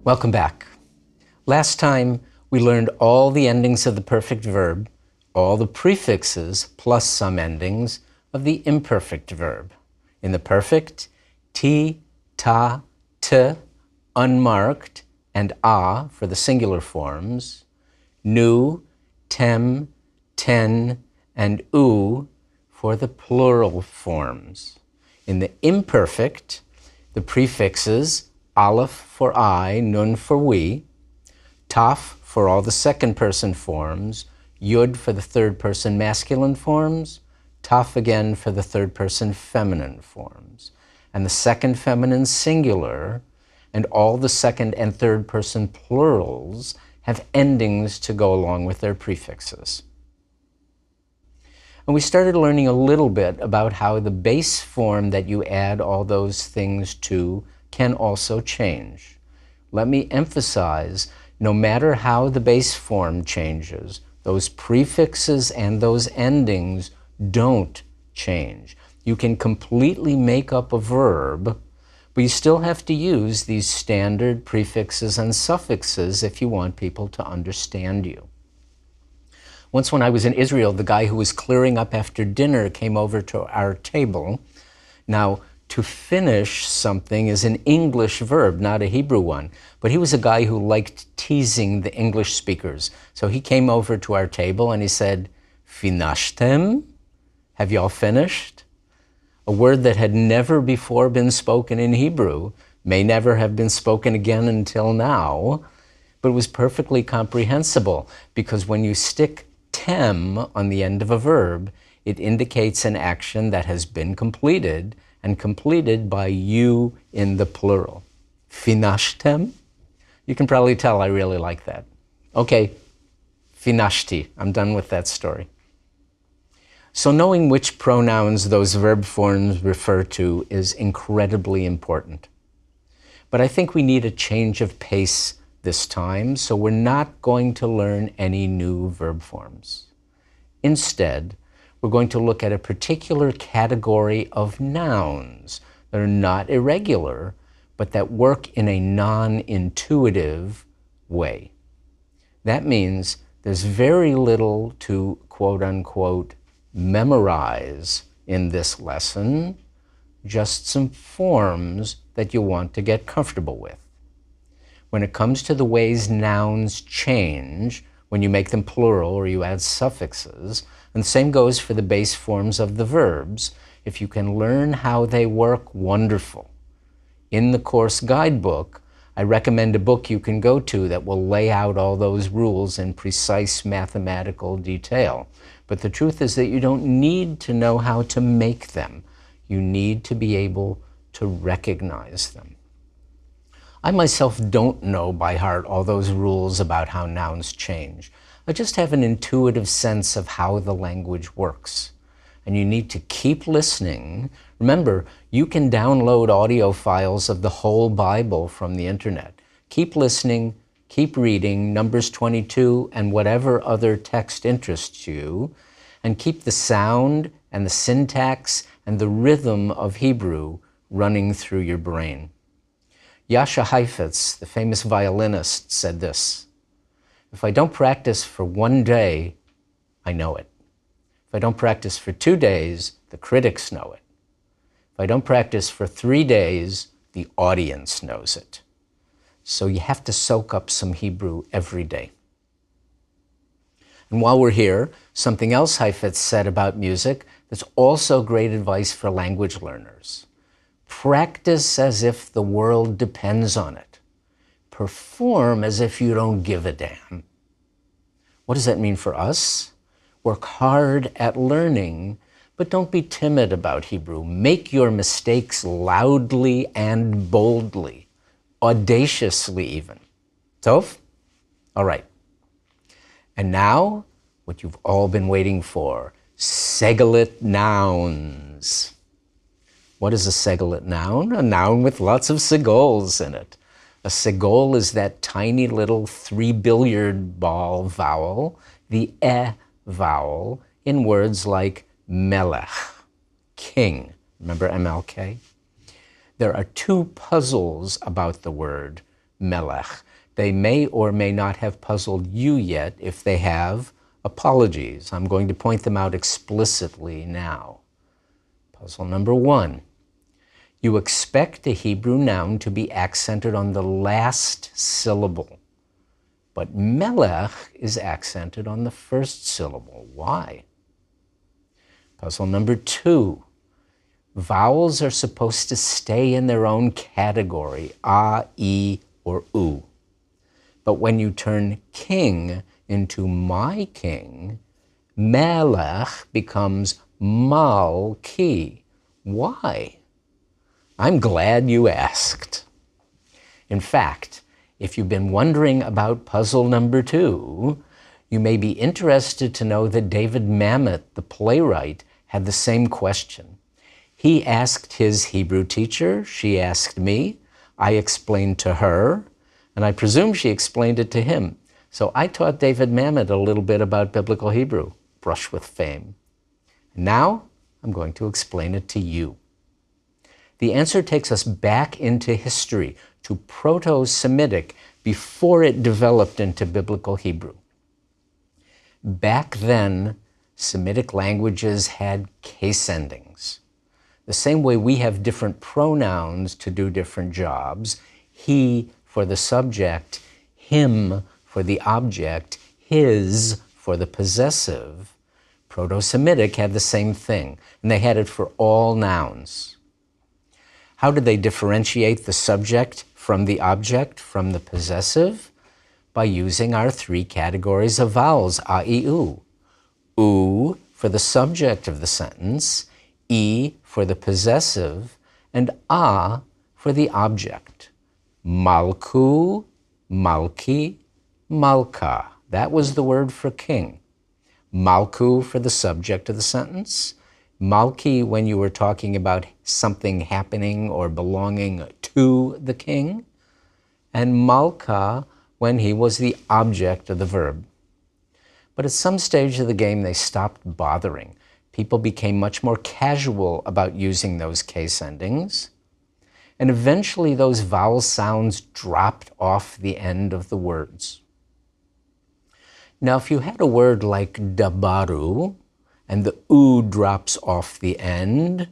Welcome back. Last time we learned all the endings of the perfect verb, all the prefixes plus some endings of the imperfect verb. In the perfect, ti, ta, t, unmarked, and a for the singular forms, nu, tem, ten, and u for the plural forms. In the imperfect, the prefixes aleph for I, nun for we, taf for all the second person forms, yud for the third person masculine forms, taf again for the third person feminine forms. And the second feminine singular and all the second and third person plurals have endings to go along with their prefixes. And we started learning a little bit about how the base form that you add all those things to can also change. Let me emphasize, no matter how the base form changes, those prefixes and those endings don't change. You can completely make up a verb, but you still have to use these standard prefixes and suffixes if you want people to understand you. Once when I was in Israel, the guy who was clearing up after dinner came over to our table. Now, to finish something is an English verb, not a Hebrew one. But he was a guy who liked teasing the English speakers. So he came over to our table and he said, "Finashtem? Have y'all finished?" A word that had never before been spoken in Hebrew, may never have been spoken again until now, but was perfectly comprehensible because when you stick tem on the end of a verb, it indicates an action that has been completed and completed by you in the plural. Finashtem? You can probably tell I really like that. Okay, finashti. I'm done with that story. So knowing which pronouns those verb forms refer to is incredibly important. But I think we need a change of pace this time, so we're not going to learn any new verb forms. Instead, we're going to look at a particular category of nouns that are not irregular, but that work in a non-intuitive way. That means there's very little to, quote unquote, memorize in this lesson, just some forms that you want to get comfortable with. When it comes to the ways nouns change, when you make them plural or you add suffixes, and the same goes for the base forms of the verbs, if you can learn how they work, wonderful. In the course guidebook, I recommend a book you can go to that will lay out all those rules in precise mathematical detail. But the truth is that you don't need to know how to make them. You need to be able to recognize them. I myself don't know by heart all those rules about how nouns change. I just have an intuitive sense of how the language works. And you need to keep listening. Remember, you can download audio files of the whole Bible from the internet. Keep listening, keep reading Numbers 22 and whatever other text interests you, and keep the sound and the syntax and the rhythm of Hebrew running through your brain. Jascha Heifetz, the famous violinist, said this: "If I don't practice for one day, I know it. If I don't practice for 2 days, the critics know it. If I don't practice for 3 days, the audience knows it." So you have to soak up some Hebrew every day. And while we're here, something else Heifetz said about music that's also great advice for language learners. Practice as if the world depends on it. Perform as if you don't give a damn. What does that mean for us? Work hard at learning, but don't be timid about Hebrew. Make your mistakes loudly and boldly, audaciously even. Tov? All right. And now, what you've all been waiting for, segelit nouns. What is a segelit noun? A noun with lots of segols in it. A segol is that tiny little 3-billiard ball vowel, the vowel, in words like melech, king. Remember MLK? There are 2 puzzles about the word melech. They may or may not have puzzled you yet. If they have, apologies. I'm going to point them out explicitly now. Puzzle number 1. You expect a Hebrew noun to be accented on the last syllable, but melech is accented on the first syllable. Why? Puzzle number 2. Vowels are supposed to stay in their own category, a, e, or u. But when you turn king into my king, melech becomes malki. Why? I'm glad you asked. In fact, if you've been wondering about puzzle number 2, you may be interested to know that David Mamet, the playwright, had the same question. He asked his Hebrew teacher, she asked me, I explained to her, and I presume she explained it to him. So I taught David Mamet a little bit about biblical Hebrew, brush with fame. Now I'm going to explain it to you. The answer takes us back into history, to Proto-Semitic, before it developed into biblical Hebrew. Back then, Semitic languages had case endings. The same way we have different pronouns to do different jobs, he for the subject, him for the object, his for the possessive, Proto-Semitic had the same thing, and they had it for all nouns. How did they differentiate the subject from the object, from the possessive? By using our 3 categories of vowels, a, e, u. U for the subject of the sentence, e for the possessive, and a for the object. Malku, malki, malka. That was the word for king. Malku for the subject of the sentence. Malki when you were talking about something happening or belonging to the king. And malka when he was the object of the verb. But at some stage of the game, they stopped bothering. People became much more casual about using those case endings. And eventually those vowel sounds dropped off the end of the words. Now, if you had a word like dabaru, and the u drops off the end,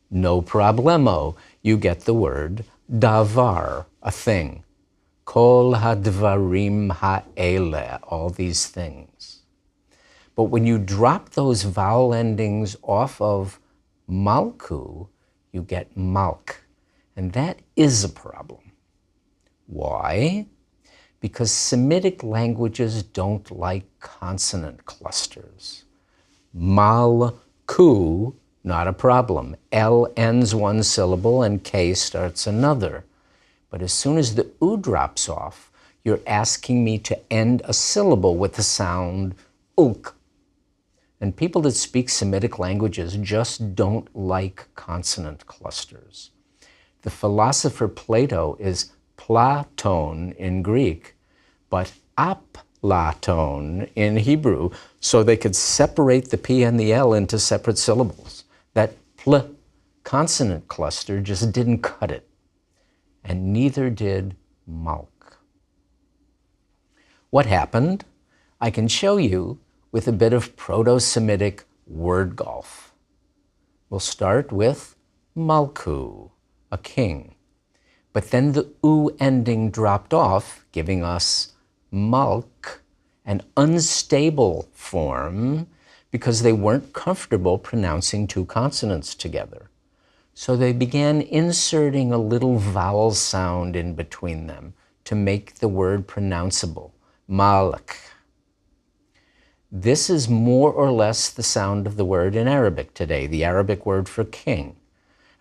no problemo. You get the word davar, a thing. Kol hadvarim ha'ele, all these things. But when you drop those vowel endings off of malku, you get malk. And that is a problem. Why? Because Semitic languages don't like consonant clusters. Malku, not a problem. L ends one syllable and K starts another. But as soon as the U drops off, you're asking me to end a syllable with the sound uk. And people that speak Semitic languages just don't like consonant clusters. The philosopher Plato is Platon in Greek, but Aplaton in Hebrew, so they could separate the P and the L into separate syllables. That pl consonant cluster just didn't cut it, and neither did malk. What happened? I can show you with a bit of Proto-Semitic word golf. We'll start with malku, a king. But then the u ending dropped off, giving us malk, an unstable form, because they weren't comfortable pronouncing 2 consonants together. So they began inserting a little vowel sound in between them to make the word pronounceable, malak. This is more or less the sound of the word in Arabic today, the Arabic word for king.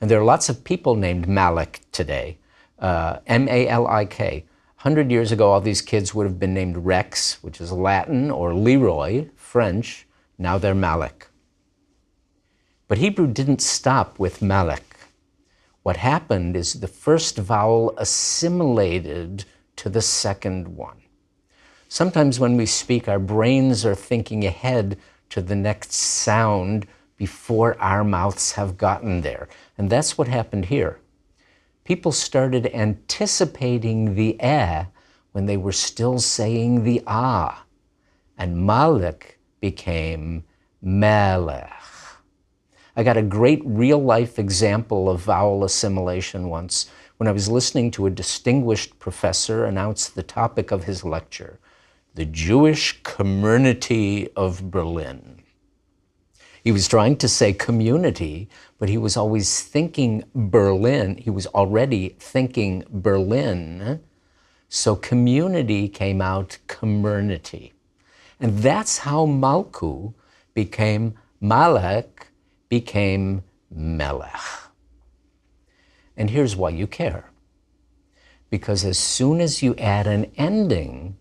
And there are lots of people named Malik today, M-A-L-I-K. 100 years ago, all these kids would have been named Rex, which is Latin, or Leroy, French. Now they're Malik. But Hebrew didn't stop with Malik. What happened is the first vowel assimilated to the second one. Sometimes when we speak, our brains are thinking ahead to the next sound before our mouths have gotten there. And that's what happened here. people started anticipating the eh when they were still saying the ah. And Malik became Melech. I got a great real-life example of vowel assimilation once when I was listening to a distinguished professor announce the topic of his lecture, the Jewish community of Berlin. He was trying to say community, but he was always thinking Berlin. He was already thinking Berlin. So community came out community. And that's how Malku became Malek, became Melech. And here's why you care. Because as soon as you add an ending,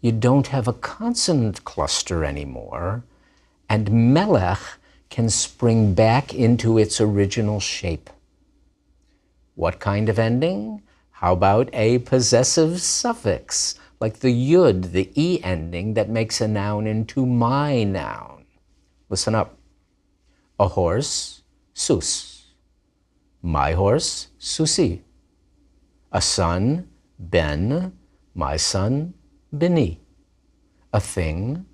you don't have a consonant cluster anymore, and Melech can spring back into its original shape. What kind of ending? How about a possessive suffix, like the yud, the e ending that makes a noun into my noun? Listen up. A horse, sus. My horse, susi. A son, ben. My son, beni. A thing,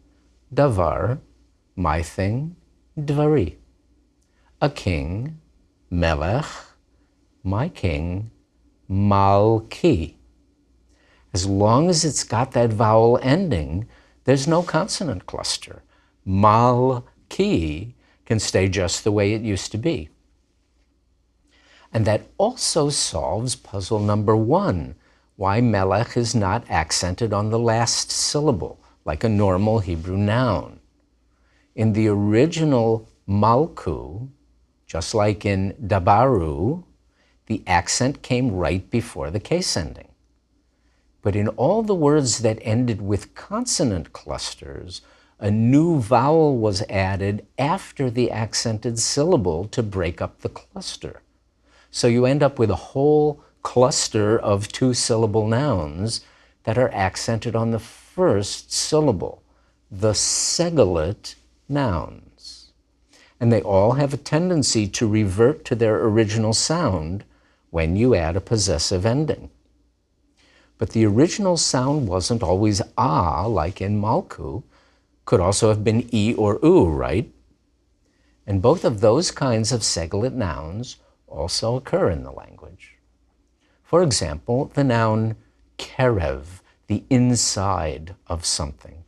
davar. My thing, dvari. A king, melech. My king, malki. As long as it's got that vowel ending, there's no consonant cluster. Malki can stay just the way it used to be. And that also solves puzzle number 1, why Melech is not accented on the last syllable, like a normal Hebrew noun. In the original Malku, just like in Dabaru, the accent came right before the case ending. But in all the words that ended with consonant clusters, a new vowel was added after the accented syllable to break up the cluster. So you end up with a whole cluster of 2-syllable nouns that are accented on the first syllable, the Segalit nouns. And they all have a tendency to revert to their original sound when you add a possessive ending. But the original sound wasn't always ah, like in Malku. Could also have been e or u, right? And both of those kinds of Segalit nouns also occur in the language. For example, the noun kerev, the inside of something.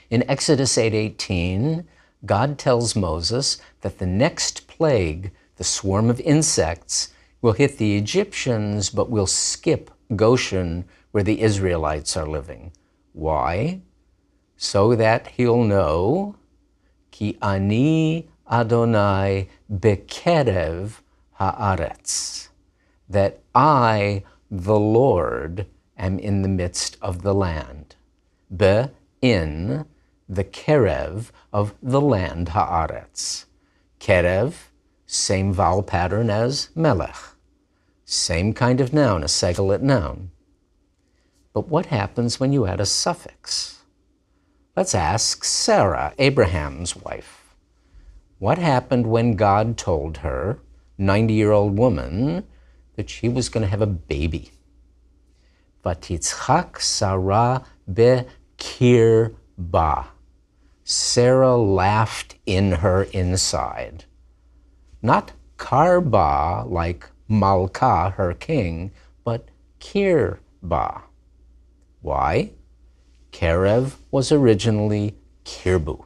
In Exodus 8:18, God tells Moses that the next plague, the swarm of insects, will hit the Egyptians, but will skip Goshen, where the Israelites are living. Why? So that he'll know, Ki ani Adonai bekerev haaretz, that I, the Lord, am in the midst of the land. Be, in, the kerev of the land haaretz. Kerev, same vowel pattern as melech. Same kind of noun, a Segalit noun. But what happens when you add a suffix? Let's ask Sarah, Abraham's wife. What happened when God told her, 90-year-old woman, that she was going to have a baby? Vatitzchak Sarah bekirba. Sarah laughed in her inside. Not karba, like Malka, her king, but kirba. Why? Kerev was originally kirbu.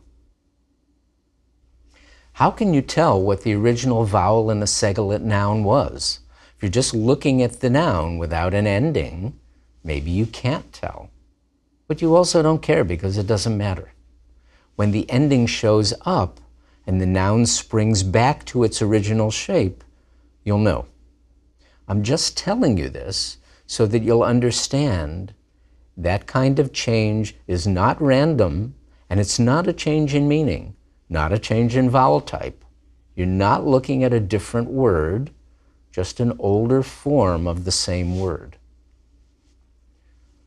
How can you tell what the original vowel in a Segalit noun was? If you're just looking at the noun without an ending, maybe you can't tell. But you also don't care because it doesn't matter. When the ending shows up and the noun springs back to its original shape, you'll know. I'm just telling you this so that you'll understand that kind of change is not random, and it's not a change in meaning, not a change in vowel type. You're not looking at a different word, just an older form of the same word.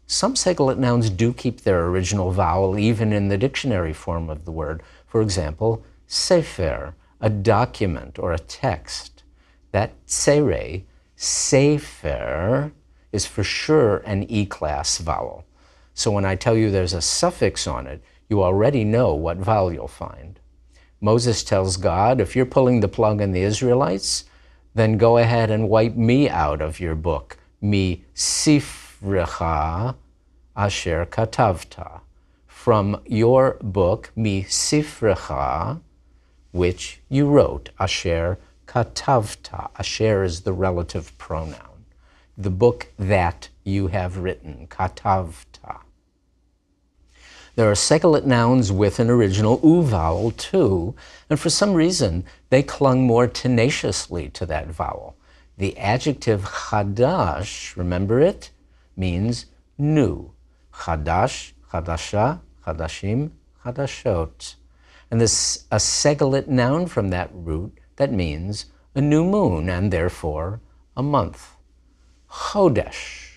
Some Segalit nouns do keep their original vowel even in the dictionary form of the word. For example, sefer, a document or a text. That tsere Sefer is for sure an E-class vowel. So when I tell you there's a suffix on it, you already know what vowel you'll find. Moses tells God, if you're pulling the plug on the Israelites, then go ahead and wipe me out of your book. Mi sifrecha asher katavta. From your book, mi sifrecha, which you wrote, asher katavta. Asher is the relative pronoun. The book that you have written, katavta. There are segolate nouns with an original U vowel too, and for some reason they clung more tenaciously to that vowel. The adjective chadash, remember it, means new. Chadash, chadasha, chadashim, chadashot. And this a segolate noun from that root that means a new moon and therefore a month. Chodesh.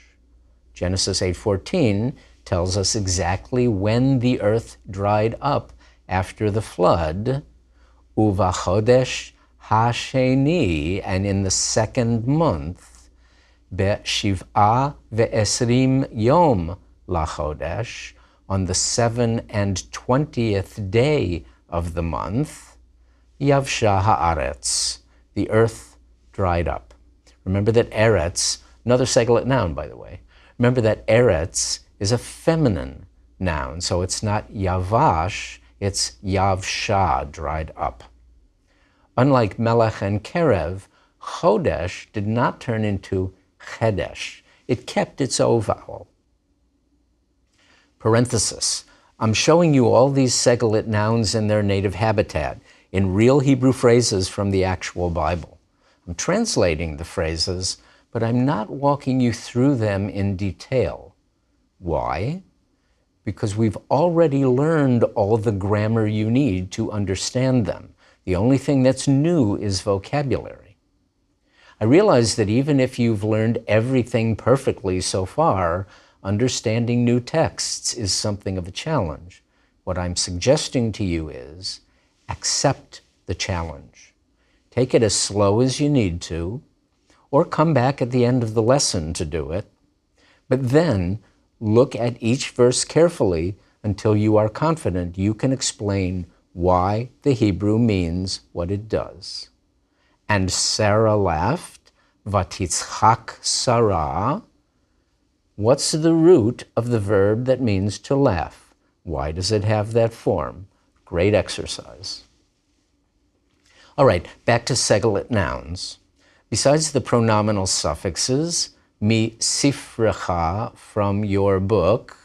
Genesis 8:14 tells us exactly when the earth dried up after the flood. Uvachodesh hasheni, and in the second month, be'shiv'a ve'esrim yom lachodesh, on the 27th day of the month, yavsha haaretz, the earth dried up. Remember that eretz, another segolate noun, by the way. Remember that eretz is a feminine noun, so it's not yavash, it's yavsha, dried up. Unlike melech and kerev, chodesh did not turn into chedesh. It kept its O vowel. Parenthesis. I'm showing you all these segolate nouns in their native habitat, in real Hebrew phrases from the actual Bible. I'm translating the phrases, but I'm not walking you through them in detail. Why? Because we've already learned all the grammar you need to understand them. The only thing that's new is vocabulary. I realize that even if you've learned everything perfectly so far, understanding new texts is something of a challenge. What I'm suggesting to you is accept the challenge. Take it as slow as you need to, or come back at the end of the lesson to do it. But then look at each verse carefully until you are confident you can explain why the Hebrew means what it does. And Sarah laughed, vatitzchak Sarah. What's the root of the verb that means to laugh? Why does it have that form? Great exercise. All right, back to segolate nouns. Besides the pronominal suffixes, mi sifrecha, from your book,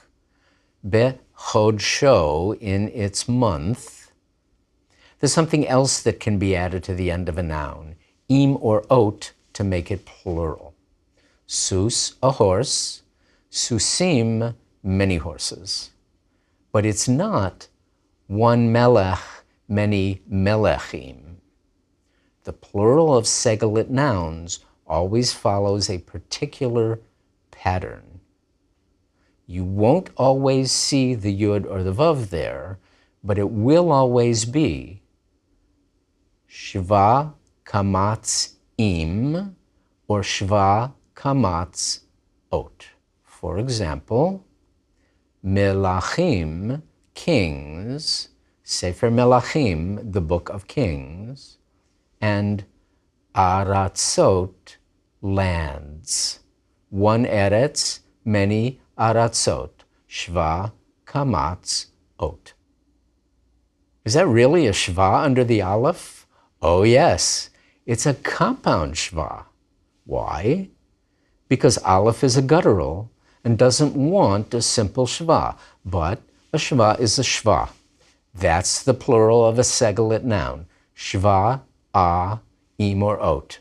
bechodsho, in its month, there's something else that can be added to the end of a noun, im or ot, to make it plural. Sus, a horse, susim, many horses. But it's not one melech, many melechim. The plural of segolate nouns always follows a particular pattern. You won't always see the yud or the vav there, but it will always be shva kamatz im or shva kamatz ot. For example, melachim, kings, Sefer Melachim, the book of Kings, and aratzot, lands. One eretz, many aratzot. Shva, kamatz, ot. Is that really a shva under the aleph? Oh yes, it's a compound shva. Why? Because aleph is a guttural and doesn't want a simple shva, but a shva is a shva. That's the plural of a segolate noun. Shva, a, im or ot.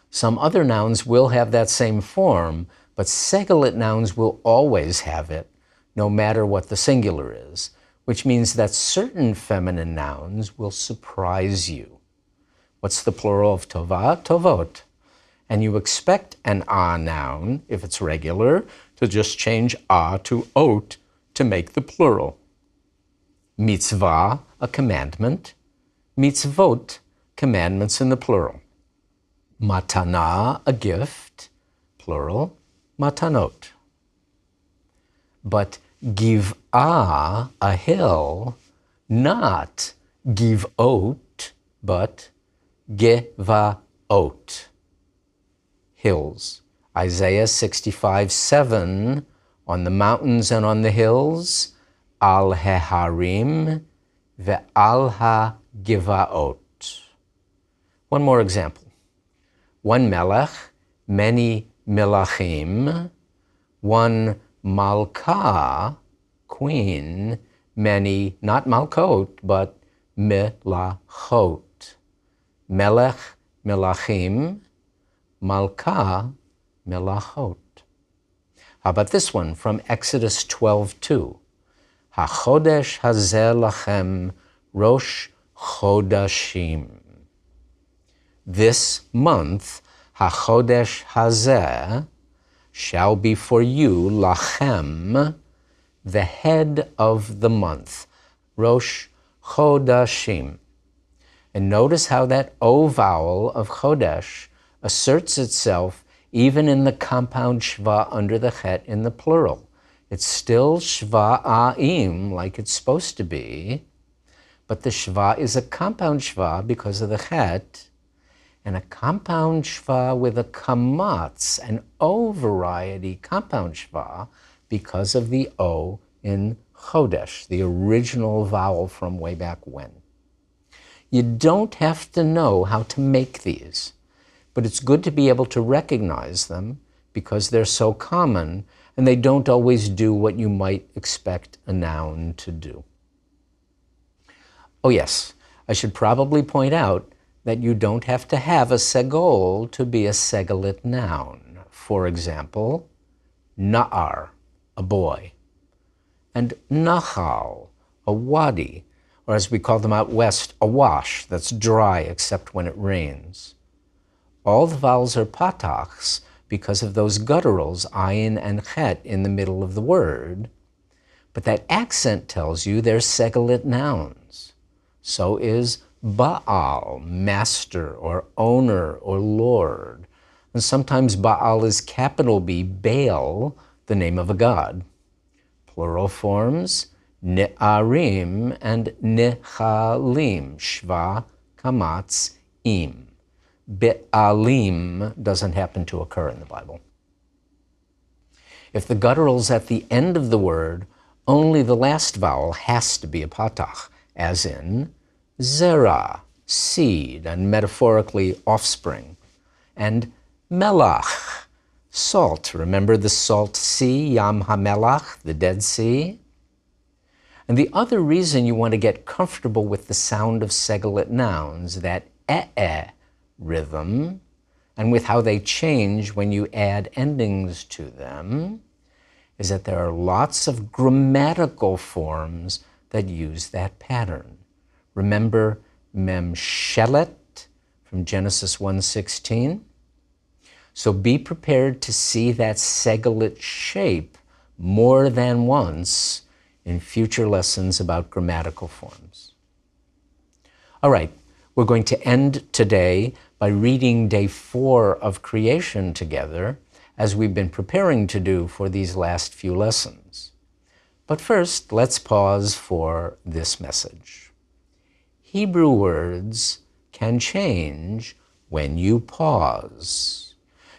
Some other nouns will have that same form, but segolate nouns will always have it, no matter what the singular is, which means that certain feminine nouns will surprise you. What's the plural of tova? Tovot. And you expect an a noun, if it's regular, to just change a to ot to make the plural. Mitzvah, a commandment. Mitzvot, commandments in the plural. Matana, a gift, plural, matanot. But giv'ah, a hill, not giv'ot, but gevaot, hills. Isaiah 65:7, on the mountains and on the hills, al heharim ve'al ha-givaot. One more example. One melech, many melachim. One malkah, queen, many, not malkot, but melachot. Melech, melachim, malkah, melachot. How about this one from Exodus 12:2? HaChodesh hazeh lachem rosh chodashim. This month, HaChodesh hazeh, shall be for you, lachem, the head of the month, rosh chodashim. And notice how that O vowel of chodesh asserts itself even in the compound shva under the chet in the plural. It's still shva'aim, like it's supposed to be, but the shva is a compound shva because of the chet, and a compound shva with a kamatz, an O variety compound shva, because of the O in chodesh, the original vowel from way back when. You don't have to know how to make these, but it's good to be able to recognize them because they're so common and they don't always do what you might expect a noun to do. Oh yes, I should probably point out that you don't have to have a segol to be a segolit noun. For example, na'ar, a boy, and nachal, a wadi, or as we call them out west, a wash that's dry except when it rains. All the vowels are patachs because of those gutturals, ayin and chet, in the middle of the word, but that accent tells you they're segolit nouns. So is Baal, master or owner or lord. And sometimes Baal is capital B, Baal, the name of a god. Plural forms, ne'arim and nechalim, shva, kamatz, im. Be'alim doesn't happen to occur in the Bible. If the guttural's at the end of the word, only the last vowel has to be a patach, as in zera, seed, and metaphorically offspring, and melach, salt. Remember the salt sea, Yam HaMelach, the Dead Sea? And the other reason you want to get comfortable with the sound of segolit nouns, that rhythm, and with how they change when you add endings to them, is that there are lots of grammatical forms that use that pattern. Remember memshelet from Genesis 1:16? So be prepared to see that segolit shape more than once in future lessons about grammatical forms. All right, we're going to end today by reading day 4 of creation together, as we've been preparing to do for these last few lessons. But first, let's pause for this message. Hebrew words can change when you pause.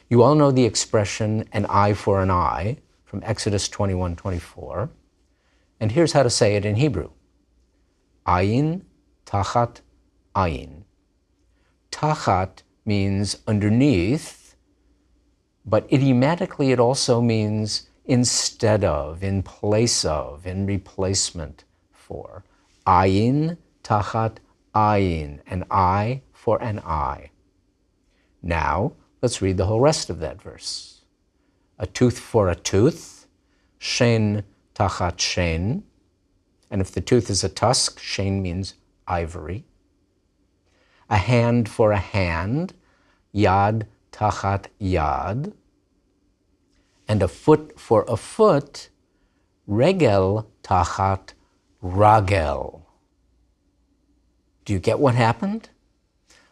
You all know the expression, an eye for an eye, from Exodus 21:24. And here's how to say it in Hebrew. Ayin tachat ayin. Tachat means underneath, but idiomatically it also means instead of, in place of, in replacement for. Ayin tachat ayin, an eye for an eye. Now, let's read the whole rest of that verse. A tooth for a tooth, shen tachat shen, and if the tooth is a tusk, shen means ivory. A hand for a hand, yad tachat yad, and a foot for a foot, regel tachat ragel. Do you get what happened?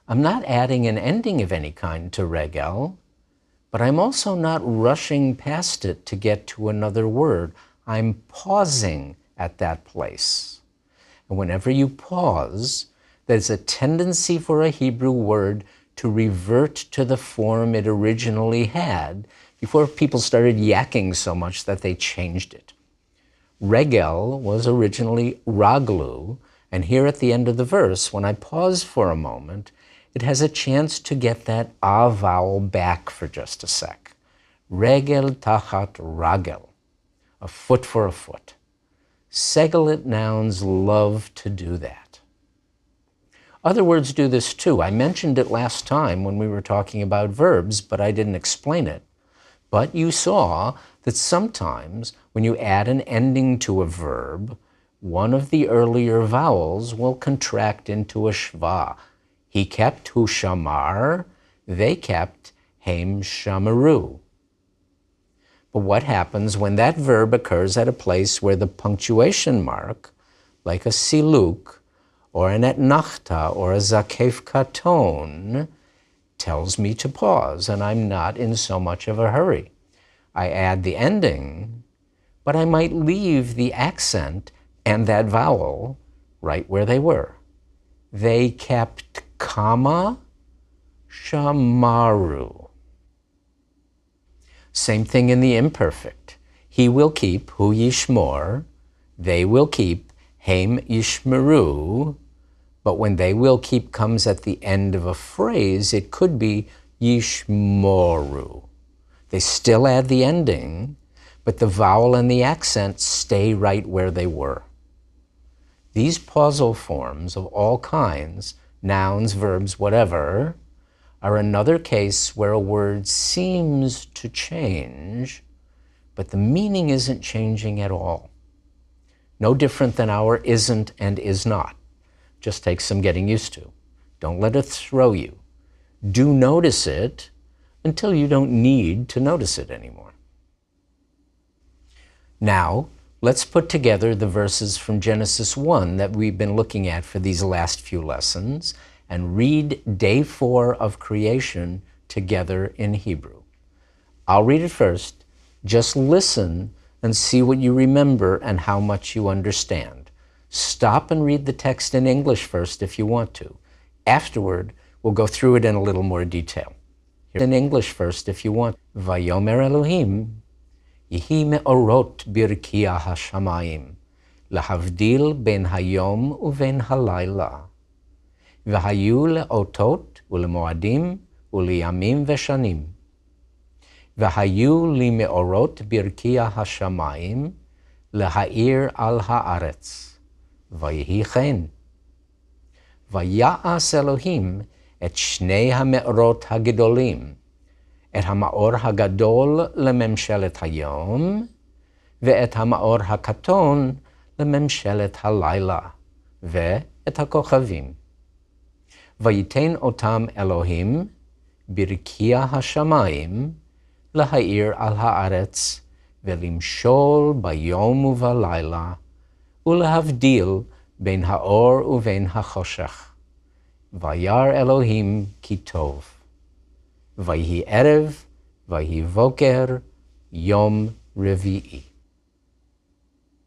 I'm not adding an ending of any kind to regel, but I'm also not rushing past it to get to another word. I'm pausing at that place. And whenever you pause, there's a tendency for a Hebrew word to revert to the form it originally had before people started yakking so much that they changed it. Regel was originally raglu, and here at the end of the verse, when I pause for a moment, it has a chance to get that ah vowel back for just a sec. Regel tachat ragel, a foot for a foot. Segelit nouns love to do that. Other words do this too. I mentioned it last time when we were talking about verbs, but I didn't explain it. But you saw that sometimes when you add an ending to a verb, one of the earlier vowels will contract into a shva. He kept hu shamar, they kept hem shamaru. But what happens when that verb occurs at a place where the punctuation mark, like a siluk, or an etnachta, or a zakef katon, tells me to pause, and I'm not in so much of a hurry. I add the ending, but I might leave the accent and that vowel right where they were. They kept comma shamaru. Same thing in the imperfect. He will keep hu yishmor, they will keep hem yishmeru, but when they will keep comes at the end of a phrase, it could be yishmoru. They still add the ending, but the vowel and the accent stay right where they were. These pausal forms of all kinds, nouns, verbs, whatever, are another case where a word seems to change, but the meaning isn't changing at all. No different than our isn't and is not. Just takes some getting used to. Don't let it throw you. Do notice it until you don't need to notice it anymore. Now, let's put together the verses from Genesis 1 that we've been looking at for these last few lessons and read day 4 of creation together in Hebrew. I'll read it first. Just listen and see what you remember and how much you understand. Stop and read the text in English first if you want to. Afterward, we'll go through it in a little more detail. In English first if you want. Vayomer Elohim, Yehi me'orot birkiah hashamayim, lahavdil ben hayom uven halayla. V'hayu le'otot u'lemoadim u'liyamim v'shanim. V'hayu li me'orot birkiah hashamayim, leha'ir al haaretz. Vayehi chen. Vaya'as Elohim et shnei ha'me'orot hagedolim, et ha'ma'or hagadol lememshelet hayom, ve'et ha'ma'or hakaton lememshelet halayla, ve'et ha'kochavim. Vayiten otam Elohim birkiah hashamayim, laha'ir al haaretz, ve'limshol bayom uvalayla, ulahavdil ben haor uven hachoshech. Vayar Elohim ki tov. Vayhi erev, vayhi voker, yom revi'i.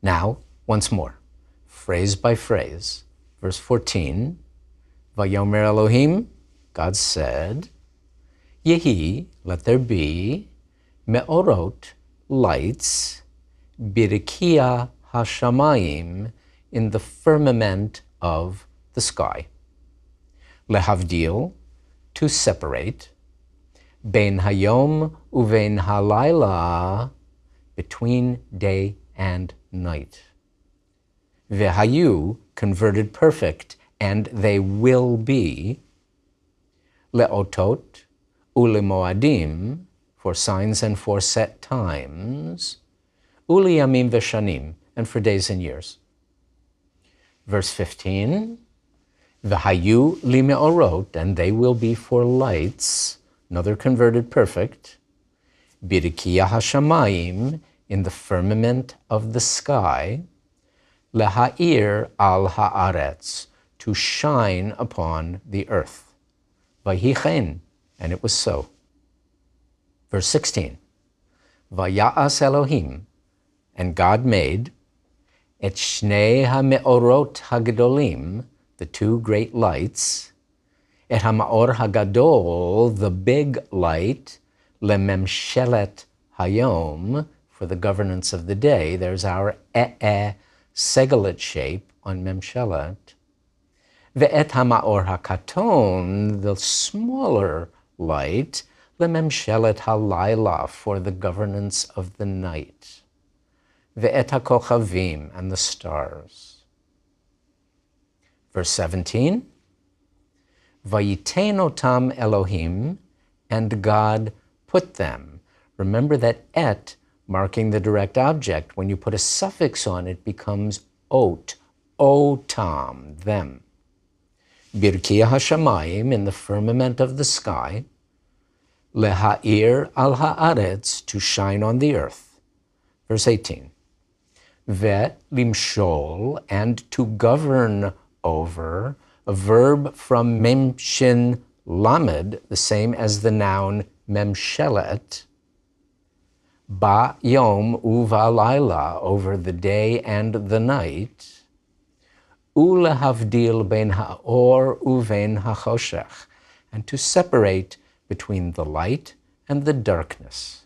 Now, once more, phrase by phrase. Verse 14, Vayomer Elohim, God said, Yehi, let there be, me'orot, lights, birkiah hashamayim, in the firmament of the sky. Lehavdil, to separate, ben hayom uven halayla, between day and night. Vehayu, converted perfect, and they will be, leotot ulemoadim, for signs and for set times, uliyamim veshanim, and for days and years. Verse 15, V'hayu li me'orot, and they will be for lights, another converted perfect, birkiah hashamayim, in the firmament of the sky, leha'ir al haaretz, to shine upon the earth. Vayhi chen, and it was so. Verse 16, Vaya'as Elohim, and God made, et shnei ha'me'orot hagdolim, the two great lights, et ha'ma'or hagadol, the big light, lememshelet hayom, for the governance of the day. There's our segelet shape on memshelet. Ve'et ha'ma'or hakaton, the smaller light, lememshelet halayla, for the governance of the night. Ve'et ha'kochavim, and the stars. Verse 17, Vayiten otam Elohim, and God put them. Remember that et, marking the direct object, when you put a suffix on it, becomes ot, otam, them. Birkiah hashamayim, in the firmament of the sky, leha'ir al ha'aretz, to shine on the earth. Verse 18, ve'limshol, and to govern over, a verb from memshin lamed, the same as the noun memshelet, ba yom uva laila, over the day and the night, ulehavdil ben ha'or uven ha'choshech, and to separate between the light and the darkness.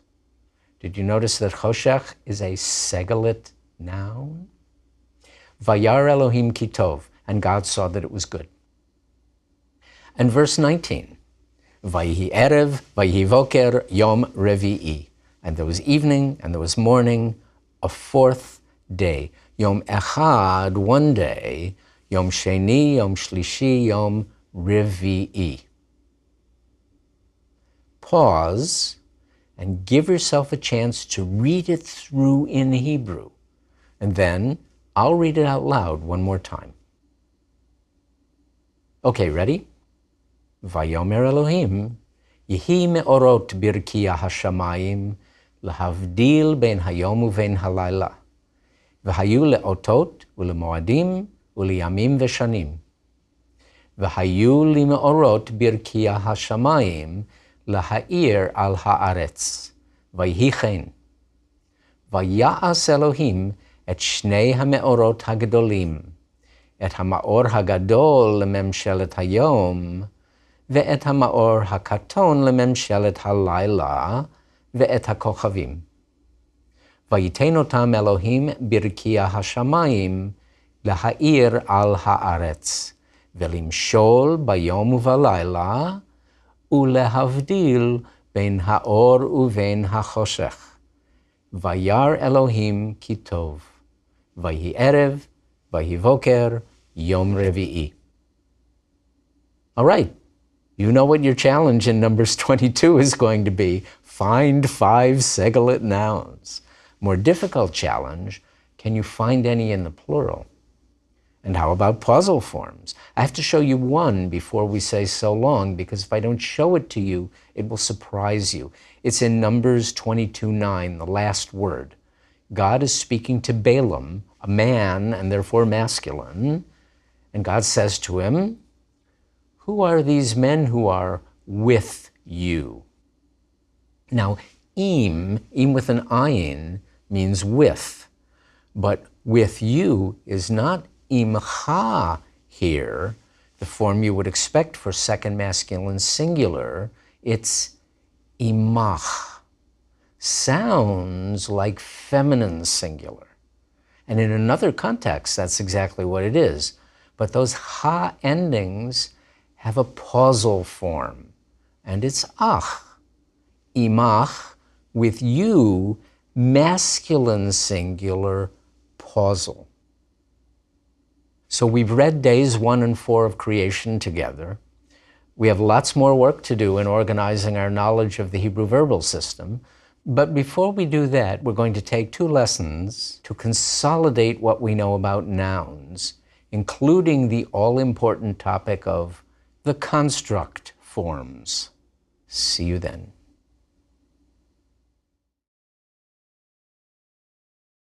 Did you notice that choshech is a segelet noun? Vayar Elohim kitov, and God saw that it was good. And verse 19, Vayhi erev, vayhi voker, yom revi'i. And there was evening, and there was morning, a fourth day. Yom echad, one day. Yom sheni, yom shlishi, yom revi'i. Pause and give yourself a chance to read it through in Hebrew. And then I'll read it out loud one more time. Okay, ready? Vayomer Elohim, Yehi me'orot birkiah hashamayim, lahavdil ben hayom uven halayla, v'hayu le'otot u'lemoadim u'liyamim v'shanim, v'hayu li me'orot birkiah hashamayim, laha'ir al ha'aretz, vayhi chen, vaya'as Elohim et shnei ha'me'orot hagdolim, et ha'ma'or hagadol lememshelet hayom, ve'et ha'ma'or hakaton lememshelet halayla, ve'et ha'kochavim. Vayiten otam Elohim birkiah hashamayim, laha'ir al ha'aretz, ve'limshol bayom uvalayla, ulehavdil ben ha'or uven ha'choshech. Vayar Elohim kitov, vayhi erev, vayhi voker, yom revi'i. All right, you know what your challenge in Numbers 22 is going to be. Find 5 segelet nouns. More difficult challenge, can you find any in the plural? And how about puzzle forms? I have to show you one before we say so long, because if I don't show it to you, it will surprise you. It's in Numbers 22:9, the last word. God is speaking to Balaam, a man and therefore masculine, and God says to him, who are these men who are with you? Now, im with an ayin, means with, but with you is not imcha here, the form you would expect for second masculine singular. It's imach. Sounds like feminine singular. And in another context, that's exactly what it is. But those ha endings have a pausal form, and it's ach. Imach, with you, masculine singular, pausal. So we've read days 1 and 4 of creation together. We have lots more work to do in organizing our knowledge of the Hebrew verbal system. But before we do that, we're going to take 2 lessons to consolidate what we know about nouns, including the all-important topic of the construct forms. See you then.